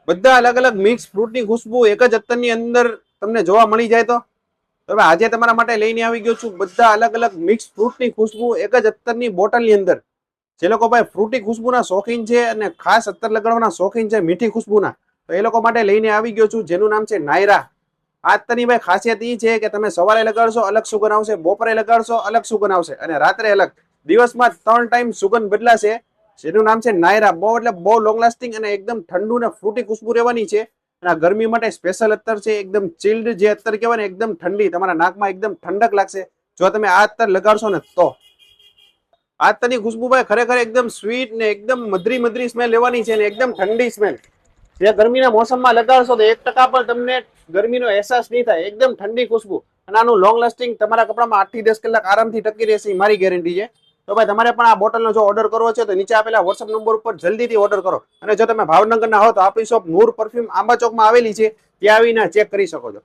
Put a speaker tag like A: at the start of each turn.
A: બધા અલગ અલગ મિક્સ ફ્રૂટની ખુશ્બુ એક જ અત્તરની અંદર તમને જોવા મળી જાય તો હવે આજે તમારા માટે લઈને આવી ગયો છું બધા અલગ અલગ મિક્સ ફ્રૂટની ખુશ્બુ એક જ અત્તરની બોટલની અંદર. જે લોકો ભાઈ ફ્રૂટી ખુશ્બુના શોખીન છે અને ખાસ અત્તર લગાડવાના શોખીન છે મીઠી ખુશ્બુના, તો એ લોકો માટે લઈને આવી ગયો છું જેનું નામ છે નાયરા. આ અત્તરની ભાઈ ખાસિયત એ છે કે તમે સવારે લગાડશો અલગ સુગંધ આવશે, બપોરે લગાડશો અલગ સુગંધ આવશે અને રાત્રે અલગ. દિવસમાં 3 ટાઈમ સુગંધ બદલાશે. જેનું નામ છે નાયરા. બહુ એટલે બહુ લોંગ લાસ્ટિંગ અને એકદમ ઠંડુ ને ફ્રૂટી ખુશ્બુ રહેવાની છે. અને આ ગરમી માટે સ્પેશિયલ અત્તર છે, એકદમ ચિલ્ડ જે અત્તર કહેવાય ને, એકદમ ઠંડી, તમારા નાકમાં એકદમ ઠંડક લાગશે જો તમે આ અત્તર લગાડશો ને તો. આ અત્તરની ખુશ્બુ ભાઈ ખરેખર એકદમ સ્વીટ ને એકદમ મધરી મધરી સ્મેલ લેવાની છે ને એકદમ ઠંડી સ્મેલ. જે ગરમીના મોસમમાં લગાડશો તો 1% પણ તમને ગરમીનો અહેસાસ નહીં થાય, એકદમ ઠંડી ખુશ્બુ. અને આનું લોંગ લાસ્ટિંગ તમારા કપડામાં 8 થી 10 કલાક આરામથી ટકી રહેશે, મારી ગેરંટી છે. તો ભાઈ તમારે પણ આ બોટલનો જો ઓર્ડર કરવો છે તો નીચે આપેલા વોટ્સઅપ નંબર ઉપર જલ્દીથી ઓર્ડર કરો. અને જો તમે ભાવનગરના હો તો આપણી શોપ નૂર પરફ્યુમ આંબા ચોકમાં આવેલી છે, ત્યાં આવીને ચેક કરી શકો છો.